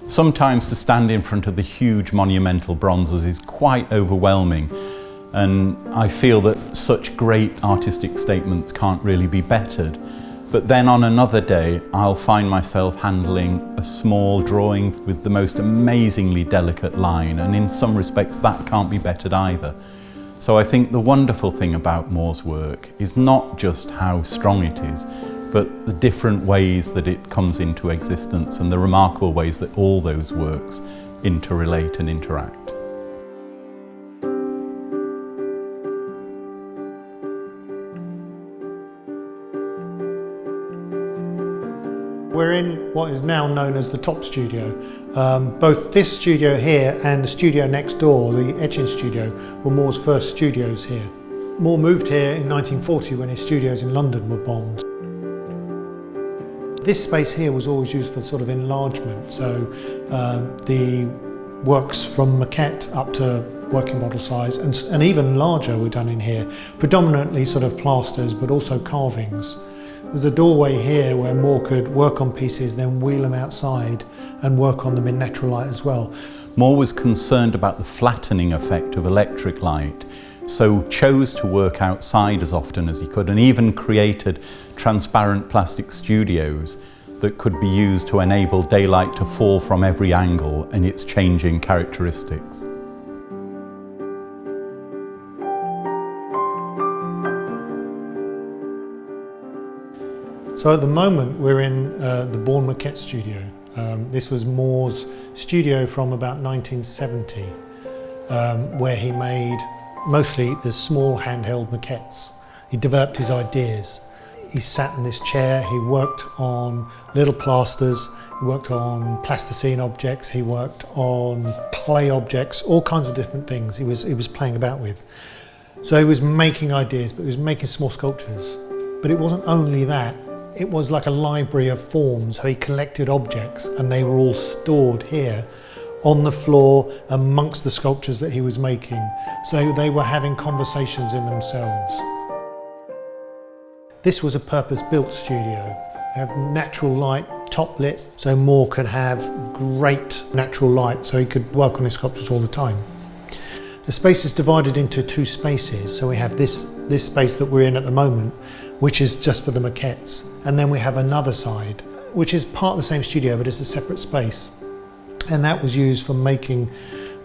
Sometimes to stand in front of the huge monumental bronzes is quite overwhelming, and I feel that such great artistic statements can't really be bettered. But then on another day, I'll find myself handling a small drawing with the most amazingly delicate line, and in some respects that can't be bettered either. So I think the wonderful thing about Moore's work is not just how strong it is, but the different ways that it comes into existence and the remarkable ways that all those works interrelate and interact. We're in what is now known as the top studio. Both this studio here and the studio next door, the etching studio, were Moore's first studios here. Moore moved here in 1940 when his studios in London were bombed. This space here was always used for sort of enlargement, so the works from maquette up to working model size and even larger were done in here, predominantly sort of plasters but also carvings. There's a doorway here where Moore could work on pieces, then wheel them outside and work on them in natural light as well. Moore was concerned about the flattening effect of electric light, so chose to work outside as often as he could, and even created transparent plastic studios that could be used to enable daylight to fall from every angle and its changing characteristics. So at the moment we're in the Born Maquette studio. This was Moore's studio from about 1970, where he made mostly the small handheld maquettes. He developed his ideas. He sat in this chair, he worked on little plasters, he worked on plasticine objects, he worked on clay objects, all kinds of different things he was playing about with. So he was making ideas, but he was making small sculptures. But it wasn't only that. It was like a library of forms, so he collected objects and they were all stored here on the floor amongst the sculptures that he was making. So they were having conversations in themselves. This was a purpose-built studio. We have natural light, top lit, so Moore could have great natural light so he could work on his sculptures all the time. The space is divided into two spaces, so we have this space that we're in at the moment, which is just for the maquettes. And then we have another side, which is part of the same studio, but it's a separate space. And that was used for making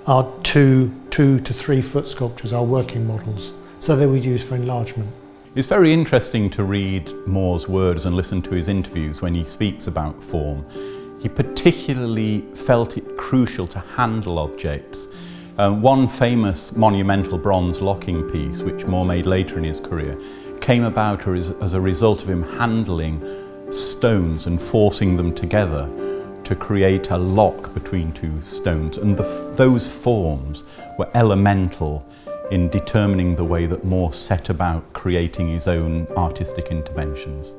our 2 to 3 foot sculptures, our working models. So they were used for enlargement. It's very interesting to read Moore's words and listen to his interviews when he speaks about form. He particularly felt it crucial to handle objects. One famous monumental bronze locking piece, which Moore made later in his career, came about as a result of him handling stones and forcing them together to create a lock between two stones. And those forms were elemental in determining the way that Moore set about creating his own artistic interventions.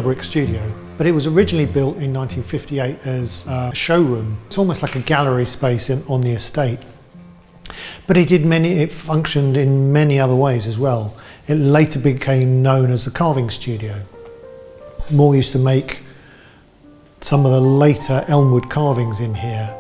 yellow brick studio, but it was originally built in 1958 as a showroom. It's almost like a gallery space on the estate. But it functioned in many other ways as well. It later became known as the carving studio. Moore used to make some of the later Elmwood carvings in here.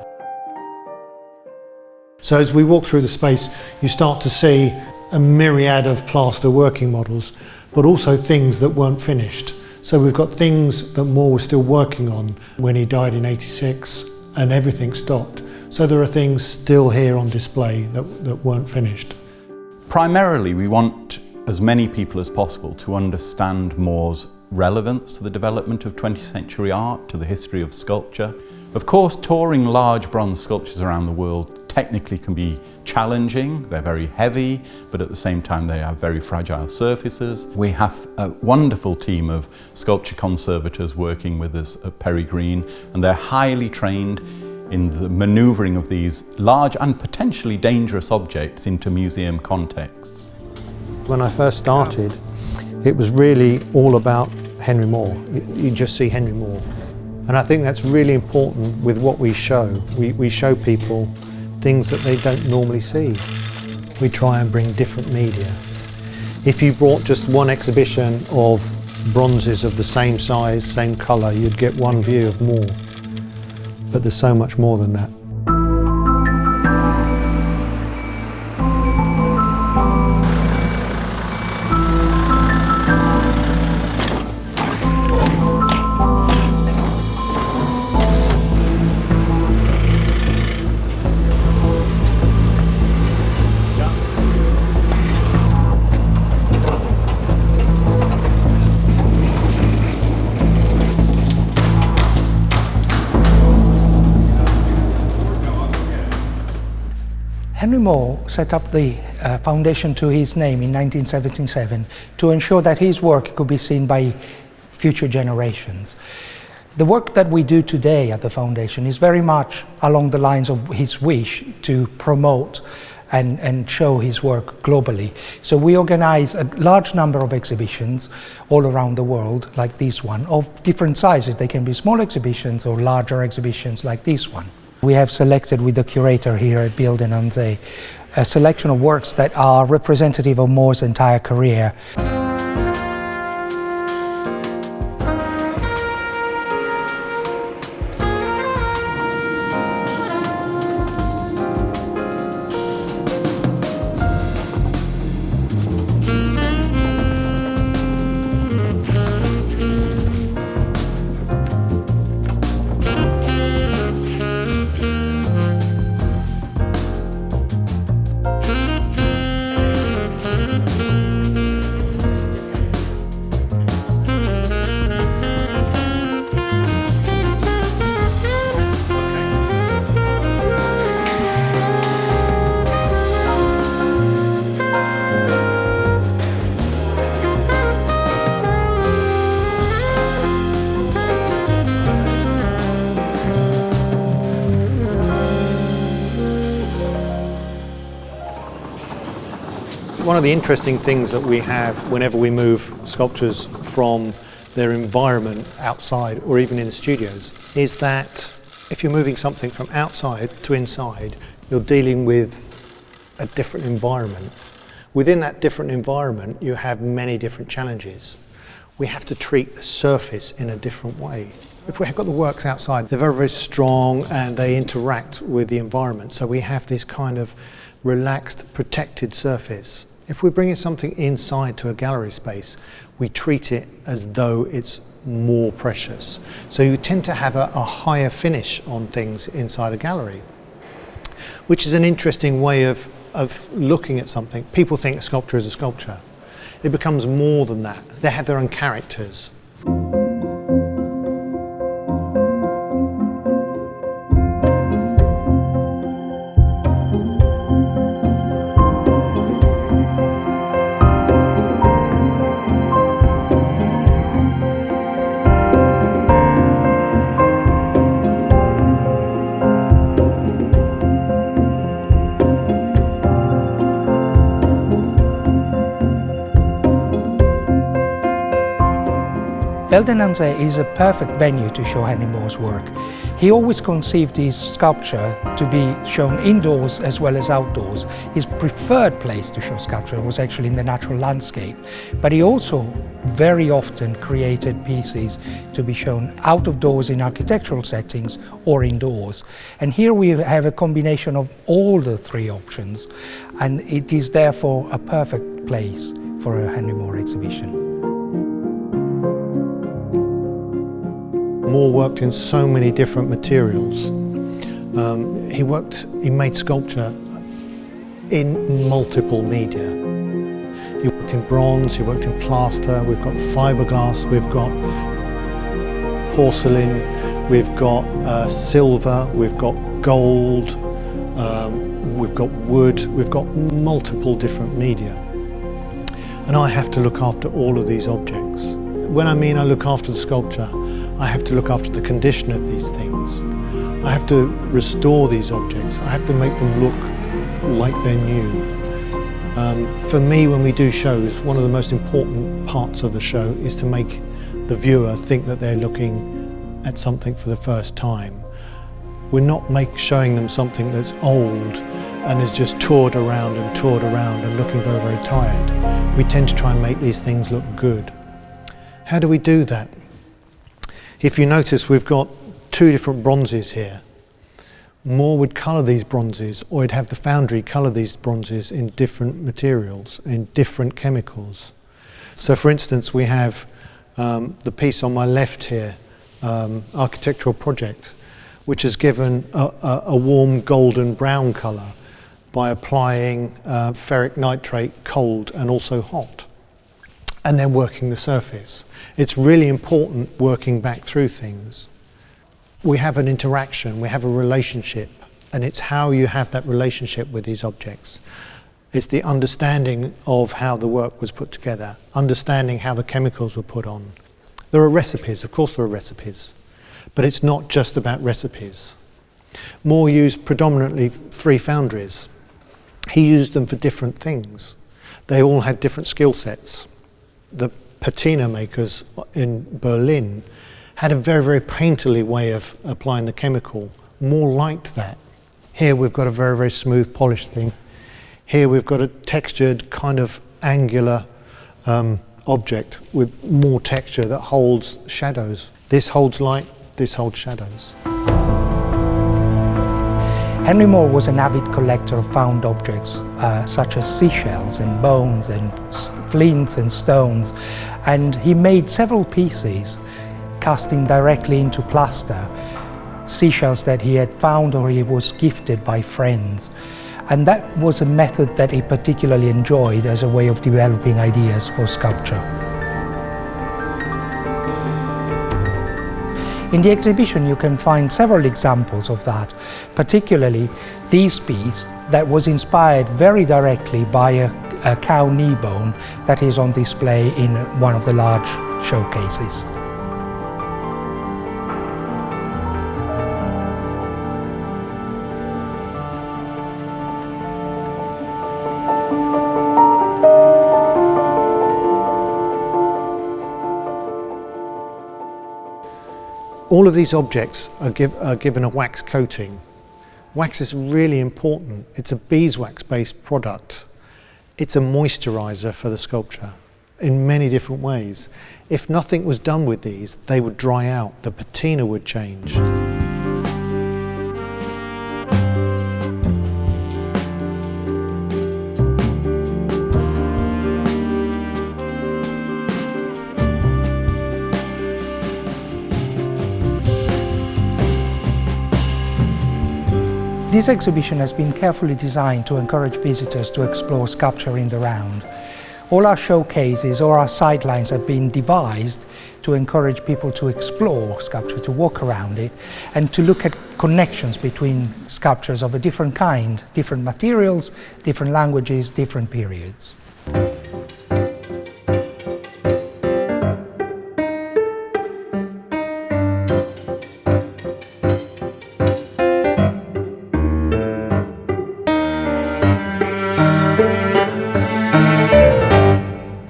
So as we walk through the space, you start to see a myriad of plaster working models, but also things that weren't finished. So we've got things that Moore was still working on when he died in '86, and everything stopped. So there are things still here on display that weren't finished. Primarily, we want as many people as possible to understand Moore's relevance to the development of 20th century art, to the history of sculpture. Of course, touring large bronze sculptures around the world technically can be challenging. They're very heavy, but at the same time they have very fragile surfaces. We have a wonderful team of sculpture conservators working with us at Perry Green, and they're highly trained in the manoeuvring of these large and potentially dangerous objects into museum contexts. When I first started, it was really all about Henry Moore. You just see Henry Moore. And I think that's really important with what we show. We show people things that they don't normally see. We try and bring different media. If you brought just one exhibition of bronzes of the same size, same colour, you'd get one view of Moore. But there's so much more than that. Henry Moore set up the foundation to his name in 1977 to ensure that his work could be seen by future generations. The work that we do today at the foundation is very much along the lines of his wish to promote and show his work globally. So we organize a large number of exhibitions all around the world, like this one, of different sizes. They can be small exhibitions or larger exhibitions like this one. We have selected with the curator here at Beelden aan Zee a selection of works that are representative of Moore's entire career. One of the interesting things that we have whenever we move sculptures from their environment outside or even in the studios is that if you're moving something from outside to inside, you're dealing with a different environment. Within that different environment, you have many different challenges. We have to treat the surface in a different way. If we've got the works outside, they're very, very strong and they interact with the environment. So we have this kind of relaxed, protected surface. If we're bringing something inside to a gallery space, we treat it as though it's more precious. So you tend to have a higher finish on things inside a gallery, which is an interesting way of looking at something. People think a sculpture is a sculpture. It becomes more than that. They have their own characters. Beelden aan Zee is a perfect venue to show Henry Moore's work. He always conceived his sculpture to be shown indoors as well as outdoors. His preferred place to show sculpture was actually in the natural landscape, but he also very often created pieces to be shown out of doors in architectural settings or indoors. And here we have a combination of all the three options, and it is therefore a perfect place for a Henry Moore exhibition. Moore worked in so many different materials. He made sculpture in multiple media. He worked in bronze, he worked in plaster, we've got fiberglass, we've got porcelain, we've got silver, we've got gold, we've got wood, we've got multiple different media. And I have to look after all of these objects. When I mean I look after the sculpture, I have to look after the condition of these things. I have to restore these objects. I have to make them look like they're new. For me, when we do shows, one of the most important parts of the show is to make the viewer think that they're looking at something for the first time. We're not showing them something that's old and is just toured around and looking very, very tired. We tend to try and make these things look good. How do we do that? If you notice, we've got two different bronzes here. Moore would colour these bronzes, or he'd have the foundry colour these bronzes in different materials, in different chemicals. So for instance, we have the piece on my left here, Architectural Project, which has given a warm golden brown colour by applying ferric nitrate cold and also hot, and then working the surface. It's really important working back through things. We have an interaction, we have a relationship, and it's how you have that relationship with these objects. It's the understanding of how the work was put together, understanding how the chemicals were put on. There are recipes, of course there are recipes, but it's not just about recipes. Moore used predominantly three foundries. He used them for different things. They all had different skill sets. The patina makers in Berlin had a very, very painterly way of applying the chemical. Moore liked that. Here we've got a very, very smooth polished thing. Here we've got a textured kind of angular object with more texture that holds shadows. This holds light, this holds shadows. Henry Moore was an avid collector of found objects, such as seashells and bones and flints and stones, and he made several pieces casting directly into plaster, seashells that he had found or he was gifted by friends. And that was a method that he particularly enjoyed as a way of developing ideas for sculpture. In the exhibition you can find several examples of that, particularly this piece that was inspired very directly by a cow knee bone that is on display in one of the large showcases. All of these objects are given a wax coating. Wax is really important. It's a beeswax based product. It's a moisturizer for the sculpture in many different ways. If nothing was done with these, they would dry out, the patina would change. This exhibition has been carefully designed to encourage visitors to explore sculpture in the round. All our showcases or our sightlines have been devised to encourage people to explore sculpture, to walk around it, and to look at connections between sculptures of a different kind, different materials, different languages, different periods.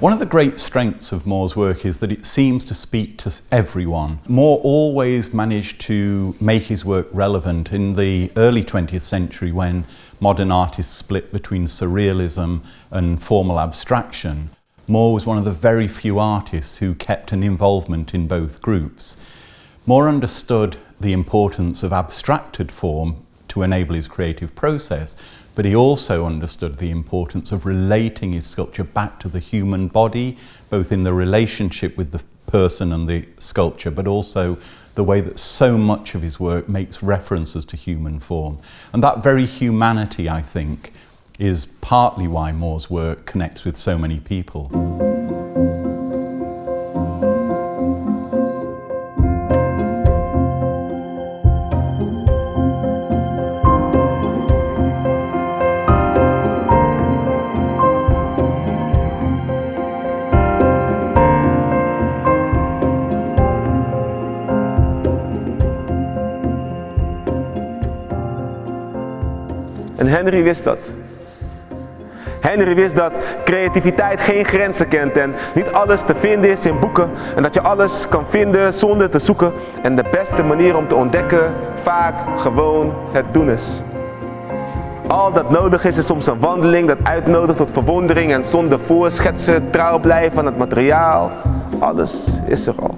One of the great strengths of Moore's work is that it seems to speak to everyone. Moore always managed to make his work relevant. In the early 20th century, when modern art is split between surrealism and formal abstraction, Moore was one of the very few artists who kept an involvement in both groups. Moore understood the importance of abstracted form to enable his creative process, but he also understood the importance of relating his sculpture back to the human body, both in the relationship with the person and the sculpture, but also the way that so much of his work makes references to human form. And that very humanity, I think, is partly why Moore's work connects with so many people. En Henry wist dat. Henry wist dat creativiteit geen grenzen kent en niet alles te vinden is in boeken en dat je alles kan vinden zonder te zoeken en de beste manier om te ontdekken vaak gewoon het doen is. Al dat nodig is soms een wandeling dat uitnodigt tot verwondering en zonder voorschetsen trouw blijven aan het materiaal. Alles is er al.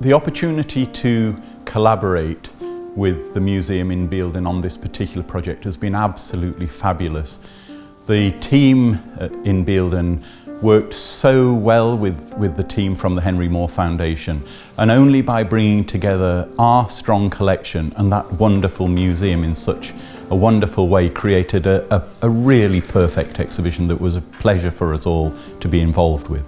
The opportunity to collaborate with the museum in Beelden on this particular project has been absolutely fabulous. The team in Beelden worked so well with the team from the Henry Moore Foundation, and only by bringing together our strong collection and that wonderful museum in such a wonderful way created a really perfect exhibition that was a pleasure for us all to be involved with.